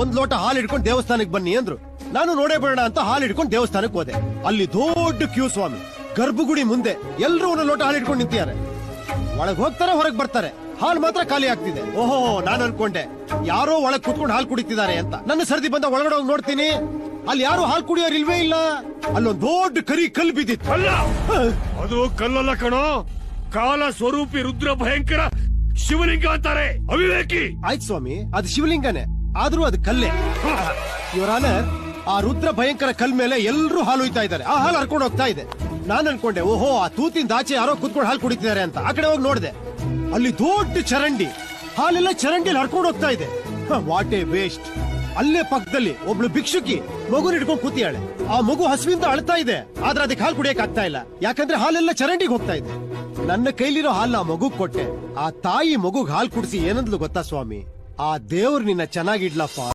ಒಂದ್ ಲೋಟ ಹಾಲು ಹಿಡ್ಕೊಂಡು ದೇವಸ್ಥಾನಕ್ಕೆ ಬನ್ನಿ ಅಂದ್ರು. ನಾನು ನೋಡೇ ಬೇಡ ಅಂತ ಹಾಲು ಹಿಡ್ಕೊಂಡು ದೇವಸ್ಥಾನಕ್ಕೆ ಹೋದೆ. ಅಲ್ಲಿ ದೊಡ್ಡ ಕ್ಯೂ ಸ್ವಾಮಿ. ಗರ್ಭಗುಡಿ ಮುಂದೆ ಎಲ್ರು ಒಂದೊಂದು ಲೋಟ ಹಾಲು ಹಿಡ್ಕೊಂಡು ನಿಂತಿದ್ದಾರೆ. ಒಳಗ್ ಹೋಗ್ತಾರೆ, ಹೊರಗ್ ಬರ್ತಾರೆ. ಹಾಲು ಮಾತ್ರ ಖಾಲಿ ಆಗ್ತಿದೆ. ಓಹೋ, ನಾನು ಅನ್ಕೊಂಡೆ ಯಾರೋ ಒಳಗ್ ಕುತ್ಕೊಂಡು ಹಾಲು ಕುಡಿತಿದ್ದಾರೆ ಅಂತ. ನನ್ನ ಸರ್ದಿ ಬಂದ ಒಳಗಡೆ ಹೋಗಿ ನೋಡ್ತೀನಿ, ಅಲ್ಲಿ ಯಾರು ಹಾಲು ಕುಡಿಯೋರು ಇಲ್ವೇ ಇಲ್ಲ. ಅಲ್ಲೊಂದ್ ದೊಡ್ಡ ಕರಿ ಕಲ್ಲು ಬಿದ್ದಿತ್ತು. ಅಲ್ಲ, ಅದು ಕಲ್ಲಲ್ಲ ಕಣೋ, ಕಾಲ ಸ್ವರೂಪಿ ರುದ್ರ ಭಯಂಕರ ಶಿವಲಿಂಗ ಅಂತಾರೆ. ಅವಿವೇಕಿ. ಆಯ್ತು ಸ್ವಾಮಿ, ಅದು ಶಿವಲಿಂಗನೇ, ಆದ್ರೂ ಅದು ಕಲ್ಲೇ. ಇವರ ಆನರ್, ಆ ರುದ್ರ ಭಯಂಕರ ಕಲ್ ಮೇಲೆ ಎಲ್ರು ಹಾಲು ಹುಯ್ತಾ ಇದ್ದಾರೆ. ಆ ಹಾಲು ಹರ್ಕೊಂಡು ಹೋಗ್ತಾ ಇದೆ. ನಾನ್ ಅನ್ಕೊಂಡೆ ಓಹೋ, ಆ ತೂತಿಂದ ಆಚೆ ಯಾರೋ ಕುತ್ಕೊಂಡು ಹಾಲು ಕುಡಿತಿದ್ದಾರೆ ಅಂತ. ಆ ಕಡೆ ಹೋಗಿ ನೋಡಿದೆ, ಅಲ್ಲಿ ದೊಡ್ಡ ಚರಂಡಿ, ಹಾಲೆಲ್ಲ ಚರಂಡಿಲಿ ಹರ್ಕೊಂಡು ಹೋಗ್ತಾ ಇದೆ. What A waste. ಅಲ್ಲೇ ಪಕ್ಕದಲ್ಲಿ ಒಬ್ಳು ಭಿಕ್ಷುಕಿ ಮಗು ಹಿಡ್ಕೊಂಡು ಕೂತಿಯಾಳೆ. ಆ ಮಗು ಹಸುವಿಂದ ಅಳ್ತಾ ಇದೆ, ಆದ್ರೆ ಅದಕ್ಕೆ ಹಾಲು ಕುಡಿಯಕ್ ಆಗ್ತಾ ಇಲ್ಲ, ಯಾಕಂದ್ರೆ ಹಾಲೆಲ್ಲ ಚರಂಡಿಗೆ ಹೋಗ್ತಾ ಇದೆ. ನನ್ನ ಕೈಲಿರೋ ಹಾಲು ಆ ಮಗುಗ್ ಕೊಟ್ಟೆ. ಆ ತಾಯಿ ಮಗುಗ್ ಹಾಲು ಕುಡಿಸಿ ಏನಂದ್ಲು ಗೊತ್ತಾ ಸ್ವಾಮಿ? ಆ ದೇವ್ರು ನಿನ್ನ ಚೆನ್ನಾಗಿಡ್ಲಪ್ಪ.